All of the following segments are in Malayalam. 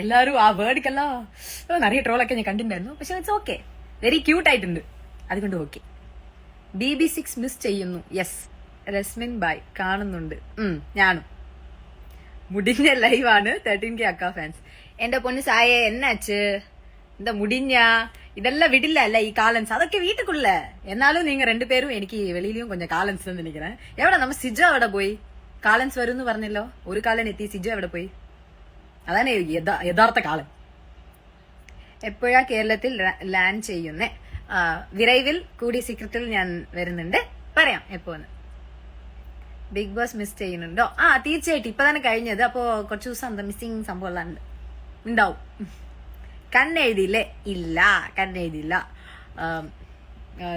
എല്ലാവരും ആ വേർഡിക്കെല്ലാം നിറയെ ട്രോളൊക്കെ ഞാൻ കണ്ടിട്ടുണ്ടായിരുന്നു. പക്ഷെ ഇറ്റ്സ് ഓക്കെ, വെരി ക്യൂട്ട് ആയിട്ടുണ്ട്, അതുകൊണ്ട് ഓക്കെ. BB6 മിസ് ചെയ്യുന്നു. യെസ് റസ്മിൻ ബായ് കാണുന്നുണ്ട്. ഞാനും. മുടിഞ്ഞ ലൈവാണ് 13K അക്ക ഫാൻസ്. എന്റെ പൊന്ന് സായേ എന്നാച്ച് എന്താ മുടിഞ്ഞ இதெல்லாம் விடல இல்ல ഈ காலன்ஸ் അതൊക്കെ വീட்டுக்குள்ள. എന്നാലും நீங்க 2 പേരും എനിക്ക് വെളിയിലും கொஞ்சம் കാലൻസ് നിൽக்கிறேன். എവിടെ നമ്മ സിജോ എവിടെ പോയി? കാലൻസ് വരും എന്ന് പറഞ്ഞല്ലോ, ഒരു കാലൻ എത്തി, സിജോ എവിടെ പോയി? അതാണ് യഥാർത്ഥ കാലൻ. എപ്പോഴാ കേരളത്തിൽ ലാൻഡ് ചെയ്യുന്നേ? വിരൈവിൽ കൂടിയ സീക്രട്ടിൽ ഞാൻ വരുന്നുണ്ട്, പറയാം എപ്പോന്ന്. ബിഗ് ബോസ് മിസ് ചെയ്യുന്നുണ്ടോ? തീർച്ചയായിട്ടും. ഇപ്പൊ തന്നെ കഴിഞ്ഞത്, അപ്പോ കുറച്ചു ദിവസം എന്താ മിസ്സിങ് സംഭവം എല്ലാം ഉണ്ടാവും. കണ്ണെഴുതിയില്ലേ? ഇല്ല, കണ്ണെഴുതിയില്ല.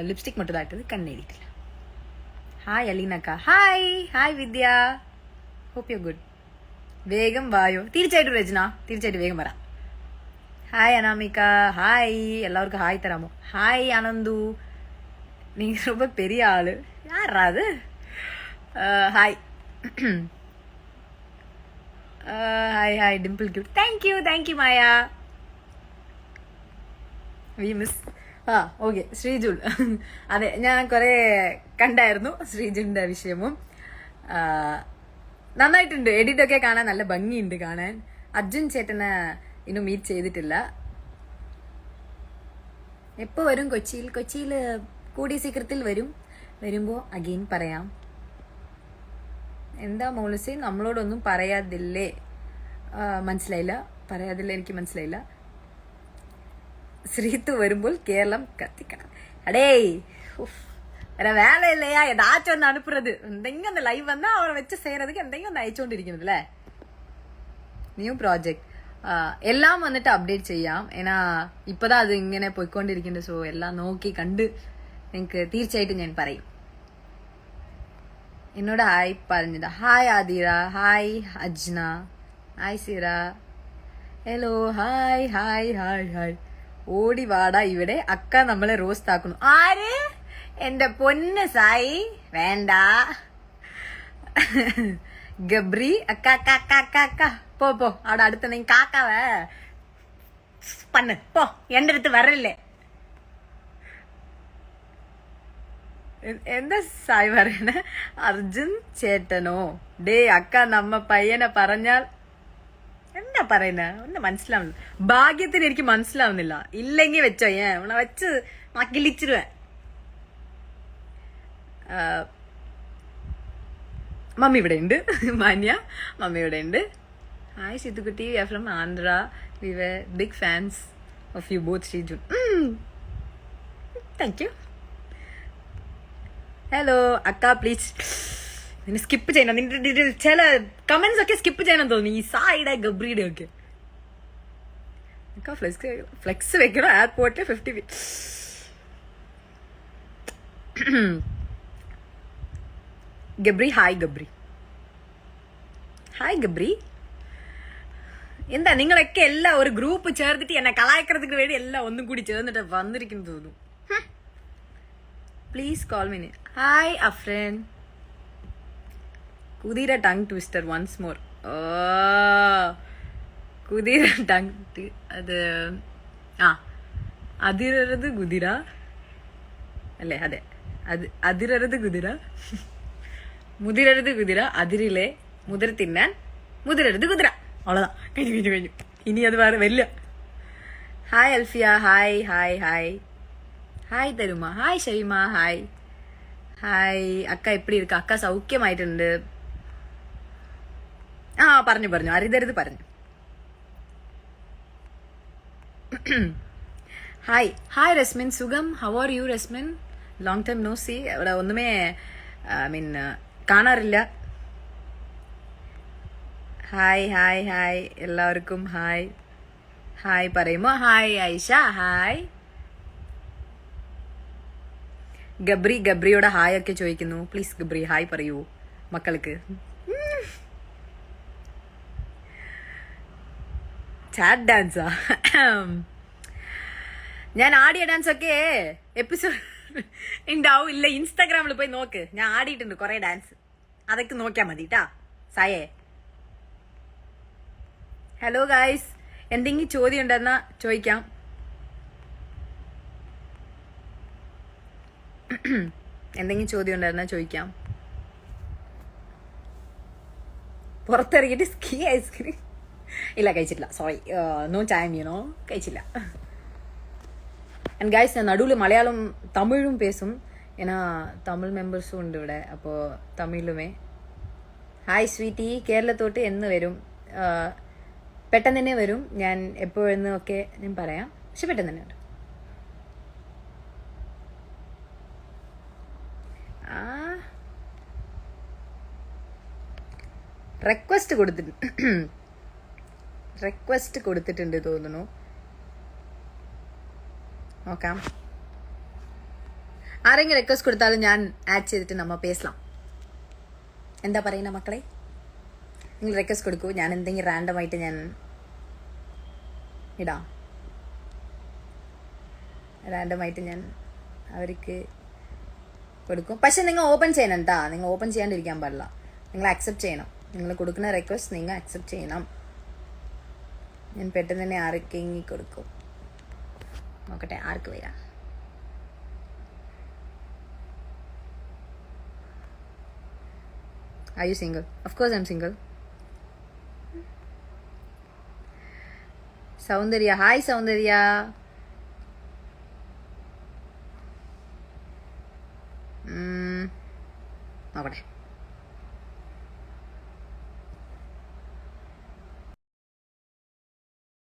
ലിപ്സ്റ്റിക് മറ്റതായിട്ടത്, കണ്ണെഴുതിയിട്ടില്ല. ഹായ് അലീനക്ക. Hi Vidya, hope you good. വേഗം വായോ. തീർച്ചയായിട്ടും രചന, തീർച്ചയായിട്ടും വേഗം വരാം. ഹായ് അനാമിക. ഹായ്, എല്ലാവർക്കും ഹായ് തരാമോ? ഹായ് അനന്തു, நீங்க ரொம்ப பெரிய ஆளு. யாரா அது? Hi hi Dimple cute. Thank you Maya. We miss. Okay Sreejul. അതെ, ഞാൻ കുറെ കണ്ടായിരുന്നു ശ്രീജുലിന്റെ വിഷയവും. നന്നായിട്ടുണ്ട്, എഡിറ്റ് ഒക്കെ കാണാൻ നല്ല ഭംഗിയുണ്ട് കാണാൻ. അർജുൻ ചേട്ടനെ ഇന്നും മീറ്റ് ചെയ്തിട്ടില്ല. എപ്പോ വരും കൊച്ചിയിൽ? കൊച്ചിയില് കൂടിയ സീക്രത്തിൽ വരുമ്പോ അഗെയിൻ പറയാം. എന്താ മോളിസി നമ്മളോടൊന്നും പറയാതില്ലേ? മനസ്സിലായില്ല, പറയാതില്ല, എനിക്ക് മനസ്സിലായില്ല. ശ്രീത്തു വരുമ്പോൾ കേരളം കത്തിക്കണം. അടേ വേറെ വേല இல்லையா? ஏதாச்சும் ஒன்று அனுப்புறது, എന്തെങ്കിലും ഒന്ന് ലൈവ് വന്നാ അവരെ വെച്ച് செய்யறதுக்கு എന്തെങ്കിലും ഒന്ന് അയച്ചുകൊണ്ടിരിക്കുന്നത് അല്ലേ? ന്യൂ പ്രോജക്ട് എല്ലാം വന്നിട്ട് അപ്ഡേറ്റ് ചെയ്യാം. ഏനാ ഇപ്പതാ അത് ഇങ്ങനെ പോയിക്കൊണ്ടിരിക്കുന്നത്. സോ എല്ലാം നോക്കി കണ്ട് നിങ്ങൾക്ക് തീർച്ചയായിട്ടും ഞാൻ പറയും. എന്നോട് ഹായ് പറഞ്ഞത്. Hi Adira, hi Ajna, hi Sira, hello, hi. ഓടി വാടാ ഇവിടെ, അക്ക നമ്മളെ റോസ്റ്റ് ആക്കുന്നു. ആര്? എന്റെ പൊന്ന് സായി, വേണ്ട. ഗബ്രി അക്ക പോ അവിടെ അടുത്തുണ്ടെങ്കിൽ കാക്കാവേ പണ്ണ് പോ, എന്റെ അടുത്ത് വരല്ലേ. എന്താ സായി പറയണ? അർജുൻ ചേട്ടനോ? ഡേ അക്ക നമ്മ പയ്യനെ പറഞ്ഞാൽ എന്താ പറയുന്ന? ഒന്നും മനസ്സിലാവുന്നില്ല. ഭാഗ്യത്തിന് എനിക്ക് മനസ്സിലാവുന്നില്ല. ഇല്ലെങ്കി വെച്ചോ, വെച്ച് മക്കിലിച്ചിരുവേ. മമ്മി ഇവിടെ ഉണ്ട്, മാന്യ മമ്മി ഇവിടെ ഉണ്ട്. ഹായ് സിത്തുക്കുട്ടി, we are from Andhra. We were big fans of you both Sreeju. Thank you. Hello അക്ക പ്ലീസ്. നിന്നെ സ്കിപ്പ് ചെയ്യണം, നിന്റെ ചില കമന്റ്സ് ഒക്കെ സ്കിപ്പ് ചെയ്യണം തോന്നി, ഈ സായിയുടെ ഗബ്രിയുടെ ഒക്കെ. ഫ്ലെക്സ് വെക്കണം എയർപോർട്ടിൽ 50. ഗബ്രി ഹായ് ഗബ്രി. എന്താ നിങ്ങളൊക്കെ എല്ലാം ഒരു ഗ്രൂപ്പ് ചേർത്തിട്ട് എന്നെ കലായ്ക്കറதுக்கு വേണ്ടി എല്ലാം ഒന്നും കൂടി ചേർന്നിട്ട് വന്നിരിക്കുന്നു തോന്നുന്നു. Please call me. Hi afferent. കുതിര ടങ് ട്വിസ്റ്റർ വൺസ് മോർ. കുതിര ടങ് അത് അതിരത് കുതിര അല്ലേ? അതെ, അതിരത് കുതിര, മുതിരരുത് കുതിര, അതിരിലെ മുതിര തിന്നാൻ മുതിരരുത് കുതിര. അவ்வளோதான், കഴിഞ്ഞു. ഇനി അത് വേറെ വരില്ല. Hi Alfiya. Hi Tharuma. Hi Shaima. Hi അക്ക എപ്പടി ഇരിക്ക? അക്ക സൗഖ്യമായിട്ടുണ്ട്. പറഞ്ഞു അറിയരുത് പറഞ്ഞു. ഹായ് റസ്മിൻ. സുഖം. How are you Rasmin? Long time no see. ഇവിടെ ഒന്നുമേ കാണാറില്ല. ഹായ് എല്ലാവർക്കും ഹായ് പറയുമോ? ഹായ് ഐഷ. ഹായ് ഗബ്രിയോട് ഹായ് ഒക്കെ ചോദിക്കുന്നു. പ്ലീസ് ഗബ്രി ഹായ് പറയൂ മക്കൾക്ക്. ചാറ്റ് ഡാൻസാ? ഞാൻ ആടിയ ഡാൻസ് ഒക്കെ എപ്പിസോഡ് ഉണ്ടാവും. ഇല്ല, ഇൻസ്റ്റാഗ്രാമിൽ പോയി നോക്ക്, ഞാൻ ആടിയിട്ടുണ്ട് കുറെ ഡാൻസ്. അതൊക്കെ നോക്കിയാ മതി ട്ടാ സായേ. ഹലോ ഗായ്സ്, എന്തെങ്കിലും ചോദ്യം ഉണ്ടെന്നാ ചോദിക്കാം. എന്തെങ്കിലും ചോദ്യം ഉണ്ടായിരുന്നാ ചോദിക്കാം. പുറത്തിറങ്ങിയിട്ട് സ്കീ ഐസ്ക്രീം ഇല്ല കഴിച്ചിട്ടില്ല, സോറി, നോ ടൈം യുനോ, കഴിച്ചില്ല. ആൻഡ് ഗൈസ്, ഞാൻ നടുവിൽ മലയാളം തമിഴും പേസും, ஏன்னா തമിഴ് മെമ്പേഴ്സും ഉണ്ട് ഇവിടെ, അപ്പോൾ തമിഴിലുമേ. ഹായ് സ്വീറ്റി, കേരളത്തോട്ട് എന്ന് വരും? പെട്ടെന്ന് തന്നെ വരും. ഞാൻ എപ്പോഴെന്ന് ഒക്കെ ഞാൻ പറയാം, പക്ഷെ പെട്ടെന്ന് തന്നെ വരും. റിക്വസ്റ്റ് കൊടുത്തിട്ടുണ്ട് തോന്നുന്നു. നോക്കാം. ആരെങ്കിലും റിക്വസ്റ്റ് കൊടുത്താലും ഞാൻ ആഡ് ചെയ്തിട്ട് നമ്മ പേസലാം. എന്താ പറയുന്ന മക്കളെ? നിങ്ങൾ റിക്വസ്റ്റ് കൊടുക്കൂ, ഞാൻ എന്തെങ്കിലും റാൻഡമായിട്ട് ഞാൻ ഇടാം. റാൻഡമായിട്ട് ഞാൻ അവർക്ക് കൊടുക്കും. പക്ഷെ നിങ്ങൾ ഓപ്പൺ ചെയ്യണം കേട്ടാ. നിങ്ങൾ ഓപ്പൺ ചെയ്യാണ്ടിരിക്കാൻ പാടില്ല. നിങ്ങൾ അക്സെപ്റ്റ് ചെയ്യണം. നിങ്ങൾ കൊടുക്കുന്ന റിക്വസ്റ്റ് നിങ്ങൾ അക്സെപ്റ്റ് ചെയ്യണം. ഞാൻ പെട്ടെന്ന് തന്നെ ആർക്കെങ്കിൽ കൊടുക്കും. നോക്കട്ടെ ആർക്ക് വരാം. Are you single? Of course I'm single. സൗന്ദര്യ, ഹായ് സൗന്ദര്യ. നോക്കട്ടെ.